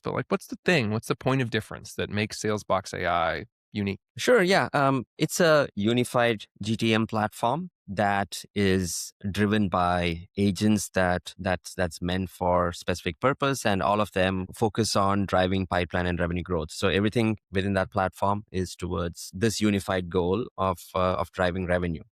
but like, what's the thing? What's the point of difference that makes SalesBox AI unique? Sure, yeah. It's a unified GTM platform that is driven by agents that's meant for specific purpose, and all of them focus on driving pipeline and revenue growth. So everything within that platform is towards this unified goal of driving revenue.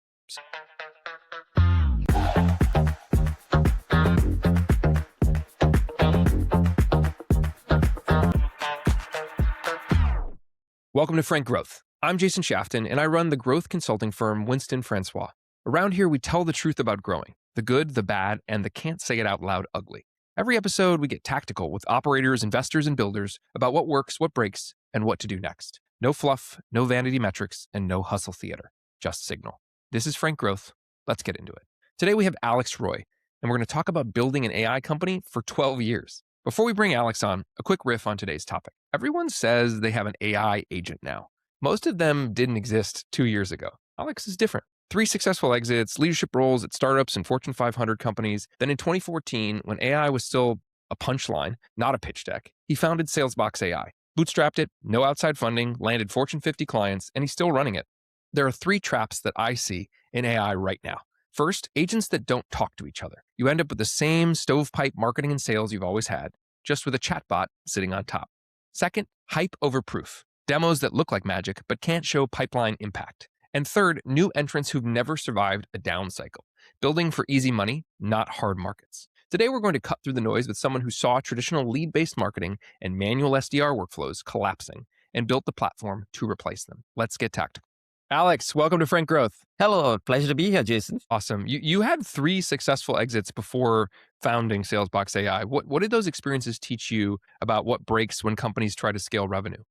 Welcome to Frank Growth. I'm Jason Shafton, and I run the growth consulting firm Winston Francois. Around here, we tell the truth about growing, the good, the bad, and the can't say it out loud ugly. Every episode, we get tactical with operators, investors, and builders about what works, what breaks, and what to do next. No fluff, no vanity metrics, and no hustle theater. Just signal. This is Frank Growth. Let's get into it. Today, we have Alex Roy, and we're going to talk about building an AI company for 12 years. Before we bring Alex on, a quick riff on today's topic. Everyone says they have an AI agent now. Most of them didn't exist 2 years ago. Alex is different. 3 successful exits, leadership roles at startups and Fortune 500 companies. Then in 2014, when AI was still a punchline, not a pitch deck, he founded SalesboxAI. Bootstrapped it, no outside funding, landed Fortune 50 clients, and he's still running it. There are 3 traps that I see in AI right now. First, agents that don't talk to each other. You end up with the same stovepipe marketing and sales you've always had, just with a chatbot sitting on top. Second, hype over proof. Demos that look like magic, but can't show pipeline impact. And third, new entrants who've never survived a down cycle. Building for easy money, not hard markets. Today, we're going to cut through the noise with someone who saw traditional lead-based marketing and manual SDR workflows collapsing and built the platform to replace them. Let's get tactical. Alex, welcome to Frank Growth. Hello, pleasure to be here, Jason. Awesome. You had 3 successful exits before founding SalesBox AI. What did those experiences teach you about what breaks when companies try to scale revenue?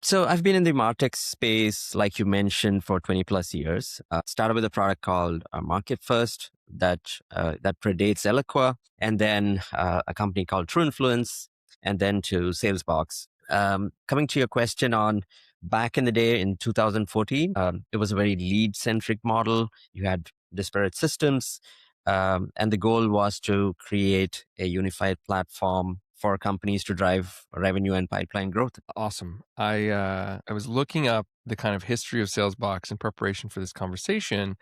So I've been in the MarTech space, like you mentioned, for 20 plus years. Started with a product called Market First that predates Eloqua, and then a company called True Influence, and then to SalesBox. Coming to your question on back in the day in 2014, it was a very lead-centric model. You had disparate systems, and the goal was to create a unified platform for companies to drive revenue and pipeline growth. Awesome. I was looking up the kind of history of SalesBox in preparation for this conversation.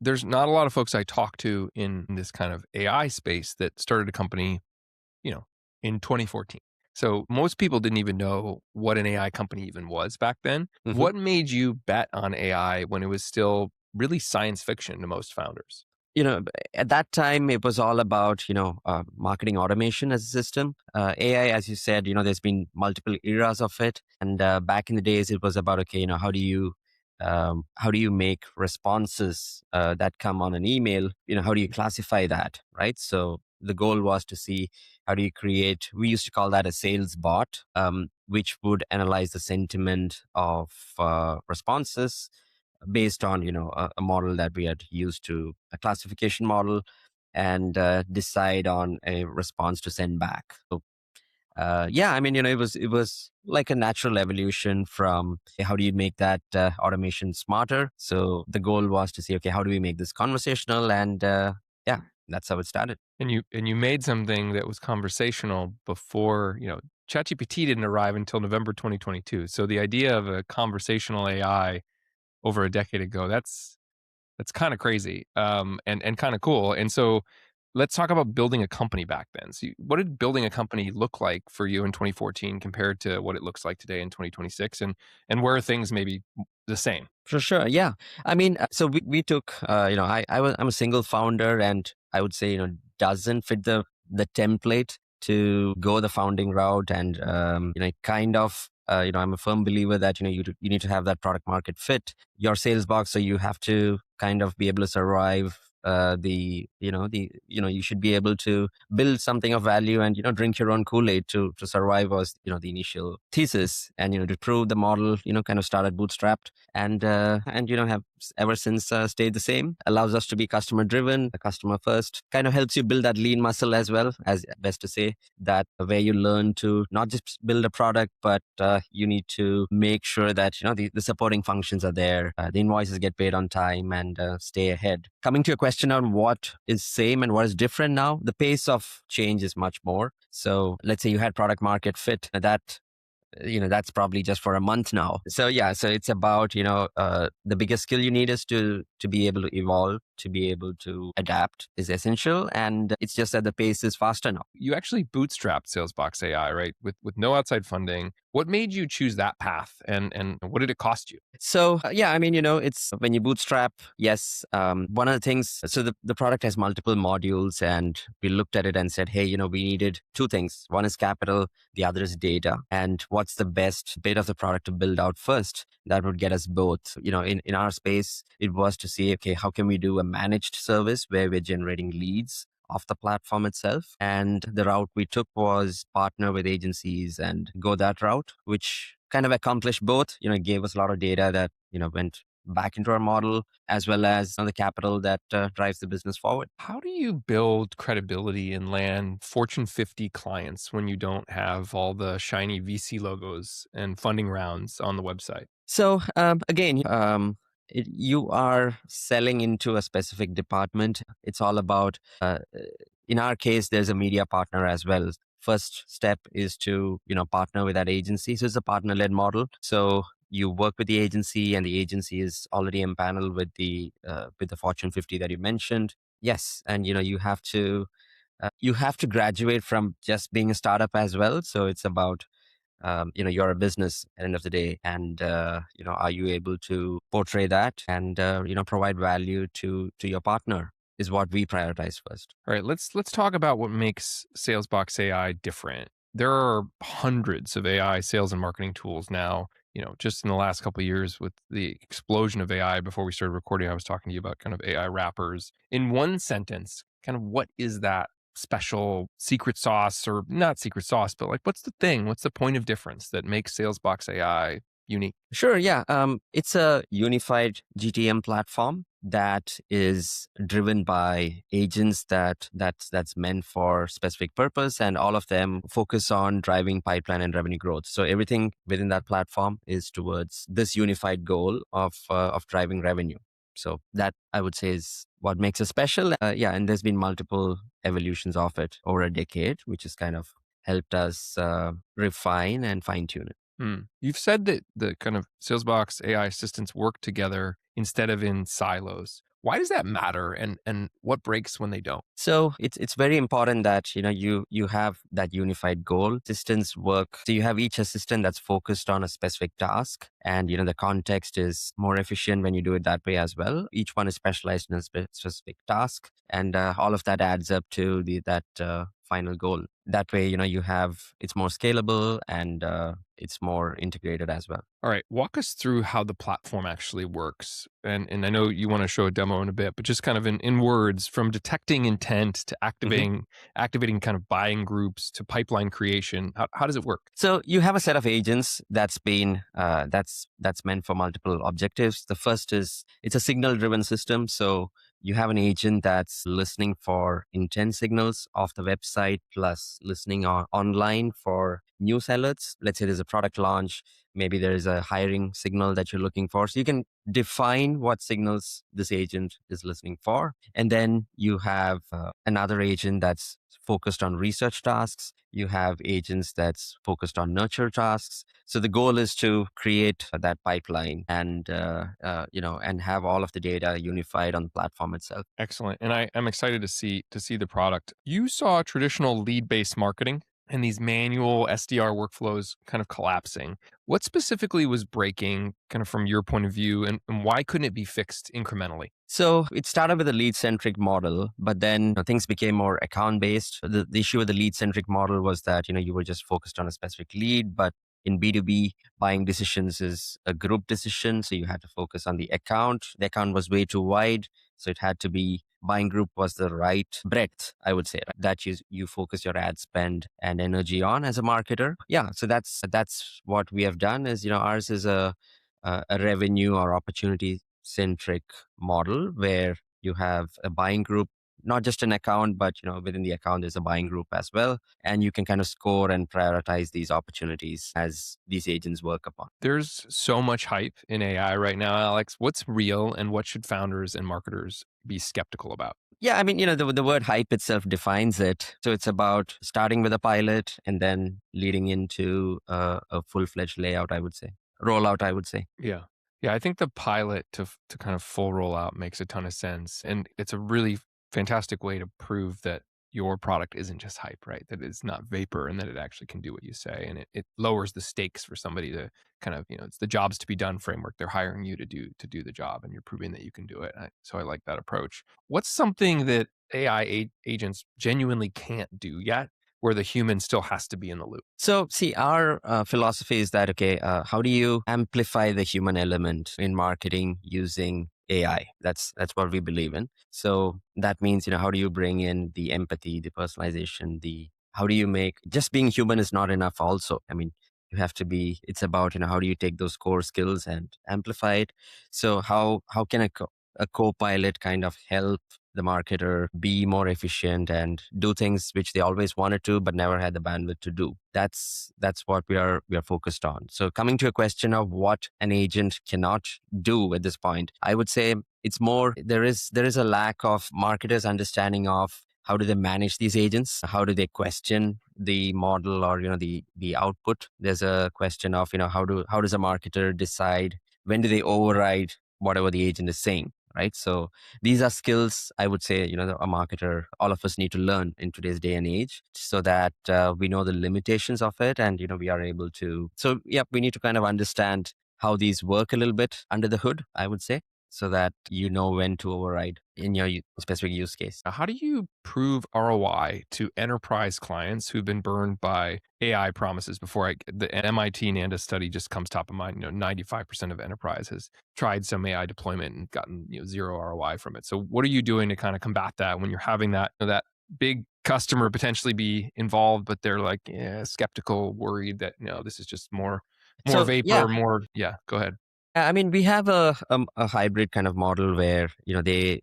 There's not a lot of folks I talk to in this kind of AI space that started a company, in 2014. So most people didn't even know what an AI company even was back then. Mhm. What made you bet on AI when it was still really science fiction to most founders? At that time, it was all about, marketing automation as a system. AI, as you said, there's been multiple eras of it. And back in the days, it was about, okay, how do you make responses that come on an email? How do you classify that, right? So the goal was to see how do you create, we used to call that a sales bot, which would analyze the sentiment of responses based on a model that we had used to a classification model, and decide on a response to send back. So it was like a natural evolution from how do you make that automation smarter. So the goal was to say, okay, how do we make this conversational? And that's how it started. And you made something that was conversational before, ChatGPT didn't arrive until November 2022. So the idea of a conversational AI over a decade ago, that's kind of crazy, and kind of cool. And so let's talk about building a company back then. So what did building a company look like for you in 2014 compared to what it looks like today in 2026? And where are things maybe the same? For sure. Yeah. I mean, so we took, I'm a single founder, and I would say, doesn't fit the template to go the founding route. And, kind of, I'm a firm believer that, you need to have that product market fit your sales box. So you have to kind of be able to survive you should be able to build something of value and, drink your own Kool-Aid to survive was, the initial thesis. And, to prove the model, kind of started bootstrapped and have ever since stayed the same. Allows us to be customer driven, customer first, kind of helps you build that lean muscle as well, as best to say, that where you learn to not just build a product, but you need to make sure that, the supporting functions are there, the invoices get paid on time, and stay ahead. Coming to your question question on what is same and what is different now, the pace of change is much more. So let's say you had product market fit, that that's probably just for a month now. So yeah, so it's about the biggest skill you need is to be able to evolve, to be able to adapt is essential, and it's just that the pace is faster now. You actually bootstrapped SalesBox AI, right? With no outside funding. What made you choose that path, and what did it cost you? So yeah, I mean, it's when you bootstrap. Yes, one of the things. So the product has multiple modules, and we looked at it and said, hey, we needed two things. One is capital, the other is data. And what's the best bit of the product to build out first? That would get us both. In our space, it was to see, okay, how can we do a managed service where we're generating leads off the platform itself. And the route we took was partner with agencies and go that route, which kind of accomplished both. It gave us a lot of data that, went back into our model, as well as the capital that drives the business forward. How do you build credibility and land Fortune 50 clients when you don't have all the shiny VC logos and funding rounds on the website? So again, you are selling into a specific department. It's all about, in our case, there's a media partner as well. First step is to partner with that agency. So it's a partner-led model. So you work with the agency, and the agency is already empaneled with the Fortune 50 that you mentioned. Yes, and you have to graduate from just being a startup as well. So it's about you're a business at the end of the day, and are you able to portray that and provide value to your partner is what we prioritize first. All right, let's talk about what makes SalesBox AI different. There are hundreds of AI sales and marketing tools now. Just in the last couple of years with the explosion of AI. Before we started recording, I was talking to you about kind of AI wrappers. In one sentence, kind of what is that special secret sauce, or not secret sauce, but like what's the thing? What's the point of difference that makes SalesBox AI unique? Sure, yeah. It's a unified GTM platform that is driven by agents that's meant for specific purpose, and all of them focus on driving pipeline and revenue growth. So everything within that platform is towards this unified goal of driving revenue. So that, I would say, is what makes it special. Yeah, and there's been multiple evolutions of it over a decade, which has kind of helped us refine and fine tune it. You've said that the kind of SalesBox AI assistants work together instead of in silos. Why does that matter, and what breaks when they don't? So it's very important that you have that unified goal. Assistants work. So you have each assistant that's focused on a specific task, and the context is more efficient when you do it that way as well. Each one is specialized in a specific task, and all of that adds up to that final goal. That way, you have it's more scalable, and it's more integrated as well. All right, walk us through how the platform actually works. And I know you want to show a demo in a bit, but just kind of in words, from detecting intent to activating kind of buying groups to pipeline creation. How does it work? So you have a set of agents that's been that's meant for multiple objectives. The first is it's a signal driven system. So you have an agent that's listening for intent signals off the website, plus listening online for news alerts. Let's say there's a product launch, maybe there is a hiring signal that you're looking for. So you can define what signals this agent is listening for. And then you have another agent that's focused on research tasks. You have agents that's focused on nurture tasks. So the goal is to create that pipeline and and have all of the data unified on the platform itself. Excellent. And I'm excited to see the product. You saw traditional lead-based marketing and these manual SDR workflows kind of collapsing. What specifically was breaking kind of from your point of view, and why couldn't it be fixed incrementally? So it started with a lead centric model, but then things became more account based. The issue with the lead centric model was that you were just focused on a specific lead, but in B2B, buying decisions is a group decision. So you had to focus on the account. The account was way too wide. So it had to be buying group was the right breadth, I would say, right? That you focus your ad spend and energy on as a marketer. Yeah. So that's what we have done is, ours is a revenue or opportunity centric model where you have a buying group not just an account, but within the account there's a buying group as well, and you can kind of score and prioritize these opportunities as these agents work upon. There's so much hype in AI right now, Alex. What's real and what should founders and marketers be skeptical about? Yeah, I mean, the word hype itself defines it. So it's about starting with a pilot and then leading into a full-fledged layout, I would say, rollout, I would say. Yeah. Yeah, I think the pilot to kind of full rollout makes a ton of sense, and it's a really fantastic way to prove that your product isn't just hype, right? That it's not vapor and that it actually can do what you say, and it lowers the stakes for somebody to kind of, it's the jobs to be done framework. They're hiring you to do the job, and you're proving that you can do it. So I like that approach. What's something that agents genuinely can't do yet, where the human still has to be in the loop? So, see, our philosophy is that, okay, how do you amplify the human element in marketing using AI? That's what we believe in. So that means, how do you bring in the empathy, the personalization, the how do you make just being human is not enough. Also, I mean, you have to be. It's about how do you take those core skills and amplify it. So how can a co-pilot kind of help the marketer be more efficient and do things which they always wanted to but never had the bandwidth to do? That's what we are focused on. So coming to a question of what an agent cannot do at this point, I would say it's more there is a lack of marketers understanding of how do they manage these agents, how do they question the model or the output. There's a question of how does a marketer decide when do they override whatever the agent is saying, right? So these are skills I would say a marketer, all of us need to learn in today's day and age, so that we know the limitations of it, and we are able to. So yeah, we need to kind of understand how these work a little bit under the hood, I would say, so that you know when to override in your specific use case. How do you prove ROI to enterprise clients who've been burned by AI promises before? The MIT NANDA study just comes top of mind. 95% of enterprise has tried some AI deployment and gotten zero ROI from it. So, what are you doing to kind of combat that when you're having that big customer potentially be involved, but they're like, yeah, skeptical, worried that this is just more So vapor, yeah, more. Yeah, go ahead. I mean, we have a hybrid kind of model where they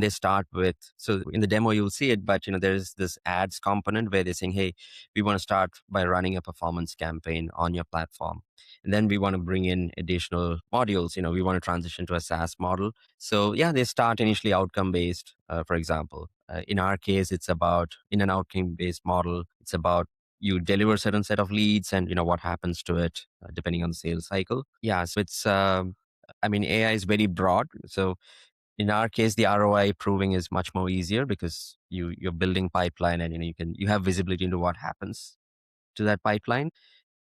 start with, so in the demo you'll see it, but there's this ads component where they're saying, hey, we want to start by running a performance campaign on your platform, and then we want to bring in additional modules. We want to transition to a SaaS model. So yeah, they start initially outcome based. For example, in our case, it's about in an outcome based model. It's about you deliver a certain set of leads and what happens to it depending on the sales cycle. Yeah, so it's I mean, AI is very broad. So in our case, the ROI proving is much more easier because you're building pipeline, and you have visibility into what happens to that pipeline.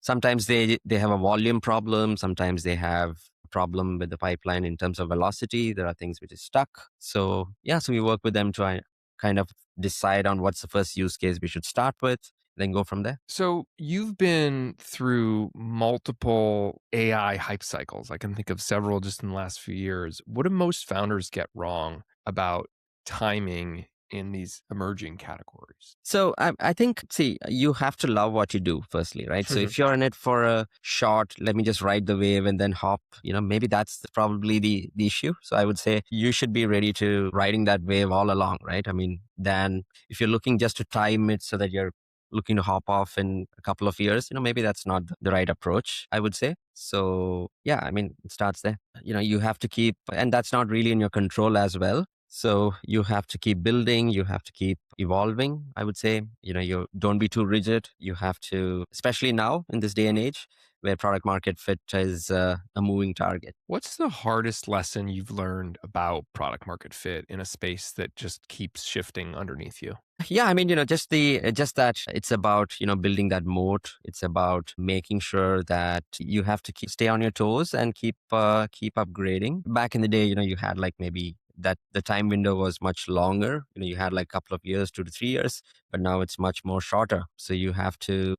Sometimes they have a volume problem, sometimes they have a problem with the pipeline in terms of velocity. There are things which is stuck. So yeah, so we work with them to kind of decide on what's the first use case we should start with, then go from there. So you've been through multiple AI hype cycles. I can think of several just in the last few years. What do most founders get wrong about timing in these emerging categories? So I think, see, you have to love what you do, firstly, right? So if you're in it for a short, let me just ride the wave and then hop, maybe that's probably the issue. So I would say you should be ready to riding that wave all along, right? I mean, then if you're looking just to time it so that you're looking to hop off in a couple of years, maybe that's not the right approach, I would say. So yeah, I mean, it starts there. You have to keep, and that's not really in your control as well. So you have to keep building, you have to keep evolving, I would say. You don't be too rigid. You have to, especially now in this day and age where product market fit is a moving target. What's the hardest lesson you've learned about product market fit in a space that just keeps shifting underneath you? Yeah, I mean, just that it's about building that moat. It's about making sure that you have to stay on your toes and keep upgrading. Back in the day, you had like maybe that the time window was much longer. You had like a couple of years, 2 to 3 years, but now it's much more shorter. So you have to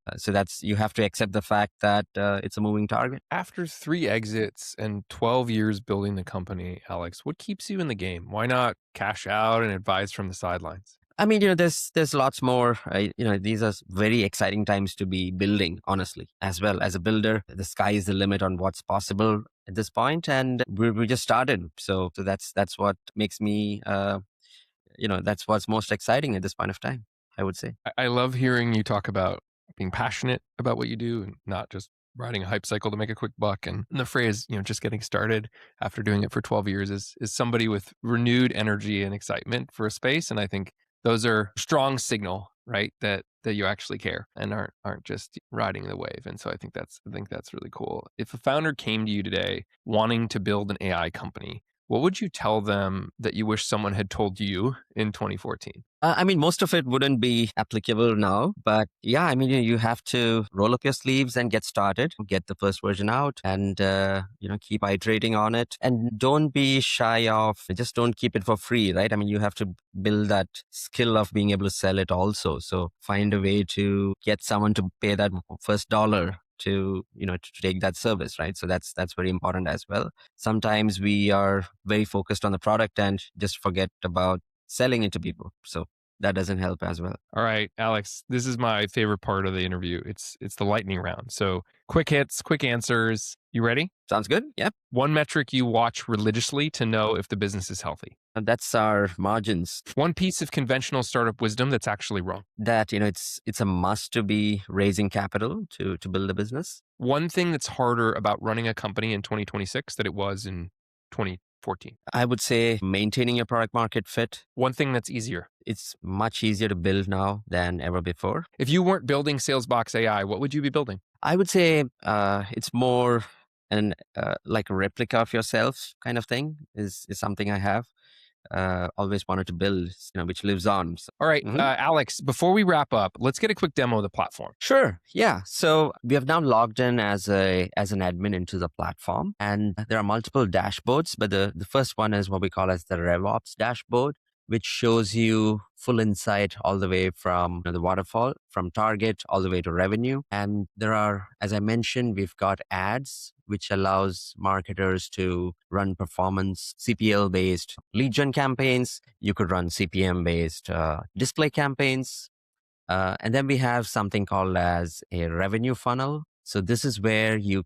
you have to accept the fact that it's a moving target. After 3 exits and 12 years building the company, Alex, what keeps you in the game? Why not cash out and advise from the sidelines? I mean, there's lots more. These are very exciting times to be building, honestly, as well as a builder. The sky is the limit on what's possible at this point, and we just started. So that's what makes me that's what's most exciting at this point of time, I would say. I love hearing you talk about being passionate about what you do and not just riding a hype cycle to make a quick buck. And the phrase, just getting started after doing it for 12 years is somebody with renewed energy and excitement for a space. And I think those are strong signal, right? That you actually care and aren't just riding the wave. And so I think that's really cool. If a founder came to you today wanting to build an AI company, what would you tell them that you wish someone had told you in 2014? I mean, most of it wouldn't be applicable now, but yeah, I mean, you have to roll up your sleeves and get started, get the first version out, and keep iterating on it. And don't be shy of, just don't keep it for free, right? I mean, you have to build that skill of being able to sell it also. So find a way to get someone to pay that first dollar to take that service, right? So that's very important as well. Sometimes we are very focused on the product and just forget about selling it to people. So that doesn't help as well. All right, Alex, this is my favorite part of the interview. It's the lightning round. So quick hits, quick answers. You ready? Sounds good. Yep. One metric you watch religiously to know if the business is healthy. And that's our margins. One piece of conventional startup wisdom that's actually wrong. That it's a must to be raising capital to build a business. One thing that's harder about running a company in 2026 that it was in 2014. I would say maintaining your product market fit. One thing that's easier. It's much easier to build now than ever before. If you weren't building SalesboxAI, what would you be building? I would say it's more like a replica of yourself kind of thing is something I have always wanted to build, which lives on. So, All right, Alex, before we wrap up, let's get a quick demo of the platform. Sure. Yeah. So we have now logged in as an admin into the platform, and there are multiple dashboards, but the first one is what we call as the RevOps dashboard, which shows you full insight all the way from the waterfall, from target all the way to revenue. And there are, as I mentioned, we've got ads, which allows marketers to run performance CPL based lead gen campaigns. You could run CPM based display campaigns. And then we have something called as a revenue funnel. So this is where you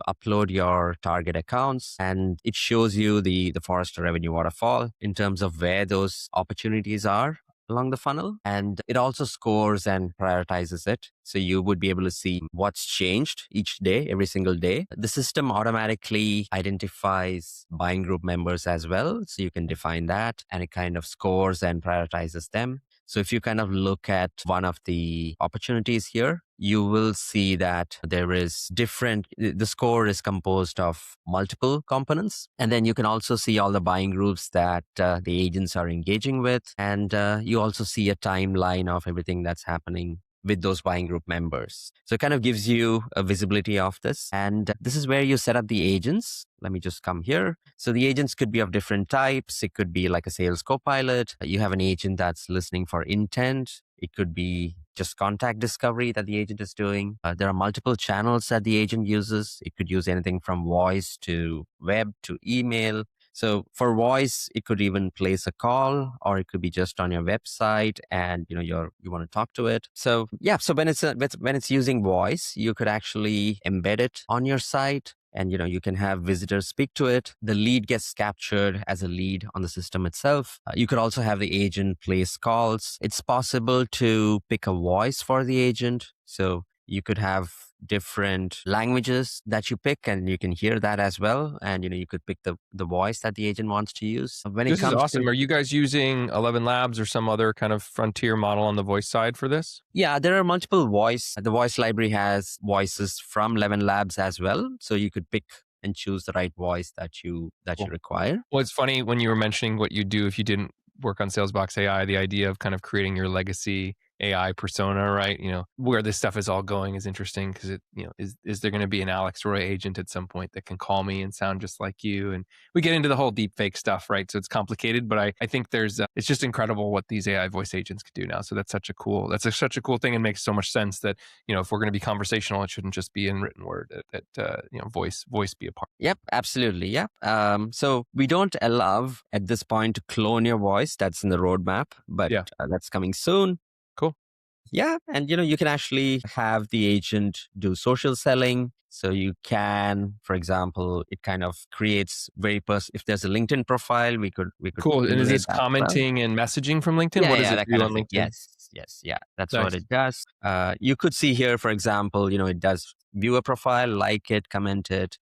upload your target accounts, and it shows you the Forrester revenue waterfall in terms of where those opportunities are along the funnel. And it also scores and prioritizes it. So you would be able to see what's changed each day, every single day. The system automatically identifies buying group members as well. So you can define that, and it kind of scores and prioritizes them. So if you kind of look at one of the opportunities here, you will see that the score is composed of multiple components. And then you can also see all the buying groups that the agents are engaging with. And you also see a timeline of everything that's happening with those buying group members. So it kind of gives you a visibility of this. And this is where you set up the agents. Let me just come here. So the agents could be of different types. It could be like a sales copilot. You have an agent that's listening for intent. It could be just contact discovery that the agent is doing. There are multiple channels that the agent uses. It could use anything from voice to web to email. So for voice, it could even place a call, or it could be just on your website and you want to talk to it. So yeah, so when it's using voice, you could actually embed it on your site. And you can have visitors speak to it. The lead gets captured as a lead on the system itself. You could also have the agent place calls. It's possible to pick a voice for the agent. So you could have different languages that you pick, and you can hear that as well. And you could pick the voice that the agent wants to use. This is awesome. Are you guys using 11 Labs or some other kind of frontier model on the voice side for this? Yeah, there are multiple voice. The voice library has voices from 11 Labs as well. So you could pick and choose the right voice that you require. Well, it's funny when you were mentioning what you do if you didn't work on SalesBox AI, the idea of kind of creating your legacy AI persona, right? Where this stuff is all going is interesting because is there going to be an Alex Roy agent at some point that can call me and sound just like you? And we get into the whole deep fake stuff, right? So it's complicated, but I think it's just incredible what these AI voice agents could do now. So that's such a cool thing, and makes so much sense that, if we're going to be conversational, it shouldn't just be in written word, that voice be a part. Yep, absolutely. Yep. So we don't allow at this point to clone your voice. That's in the roadmap, but that's coming soon. Cool. Yeah, and you can actually have the agent do social selling. So you can, for example, it kind of creates if there's a LinkedIn profile, we could Cool. And is emulate this that as well. commenting and messaging from LinkedIn? Yeah, What does yeah, it that do kind of on thing. LinkedIn? Yes, yes, yeah, that's what Nice. it does. You could see here, for example, it does view a profile, like it, comment it,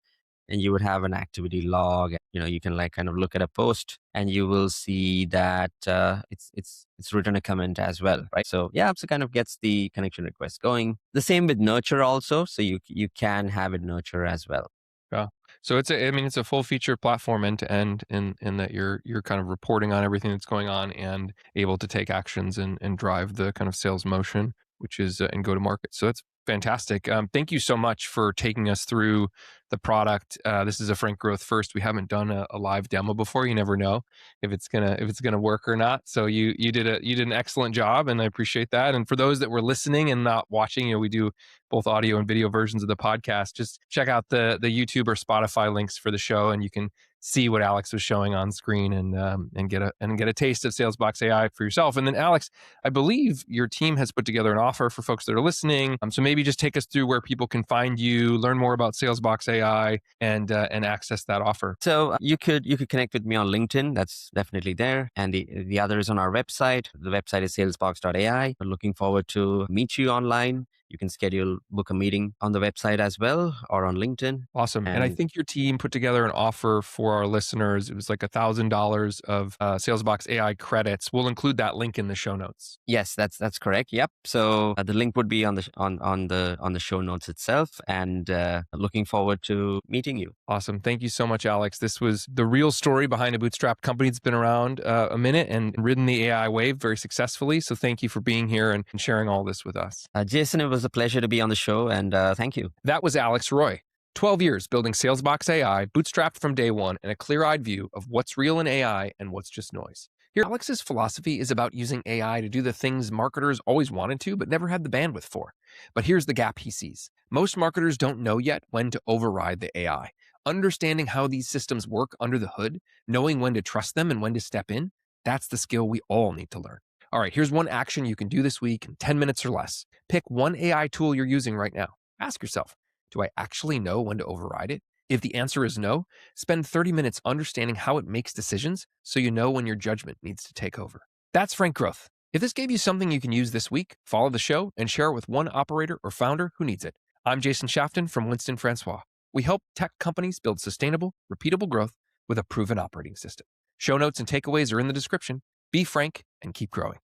and you would have an activity log. You can like kind of look at a post, and you will see that it's written a comment as well, right? So yeah, so kind of gets the connection request going. The same with nurture also, so you can have it nurture as well. Yeah. So I mean, it's a full feature platform end to end in that you're kind of reporting on everything that's going on and able to take actions and drive the kind of sales motion, which is and go to market. So that's fantastic. Thank you so much for taking us through the product. This is a Frank Growth first. We haven't done a live demo before. You never know if it's gonna work or not. So you did an excellent job, and I appreciate that. And for those that were listening and not watching, we do both audio and video versions of the podcast. Just check out the YouTube or Spotify links for the show, and you can see what Alex was showing on screen and get a taste of SalesBox AI for yourself. And then Alex, I believe your team has put together an offer for folks that are listening. So maybe just take us through where people can find you, learn more about SalesBox AI, and access that offer. So you could connect with me on LinkedIn. That's definitely there, and the other is on our website. The website is salesbox.ai. We're looking forward to meet you online. You can book a meeting on the website as well, or on LinkedIn. Awesome. And I And think your team put together an offer for our listeners. It was like $1,000 of SalesBox AI credits. We'll include that link in the show notes. yes, that's correct. Yep. So the link would be on the show notes itself. And looking forward to meeting you. Awesome. Thank you so much, Alex. This was the real story behind a bootstrapped company that's been around a minute and ridden the AI wave very successfully. So thank you for being here and sharing all this with us. Jason, it was a pleasure to be on the show, and thank you. That was Alex Roy. 12 years building SalesBox AI, bootstrapped from day one, and a clear-eyed view of what's real in AI and what's just noise. Here, Alex's philosophy is about using AI to do the things marketers always wanted to, but never had the bandwidth for. But here's the gap he sees. Most marketers don't know yet when to override the AI. Understanding how these systems work under the hood, knowing when to trust them and when to step in, that's the skill we all need to learn. All right, here's one action you can do this week in 10 minutes or less. Pick one AI tool you're using right now. Ask yourself, do I actually know when to override it? If the answer is no, spend 30 minutes understanding how it makes decisions so you know when your judgment needs to take over. That's Frank Growth. If this gave you something you can use this week, follow the show and share it with one operator or founder who needs it. I'm Jason Shafton from Winston Francois. We help tech companies build sustainable, repeatable growth with a proven operating system. Show notes and takeaways are in the description. Be frank and keep growing.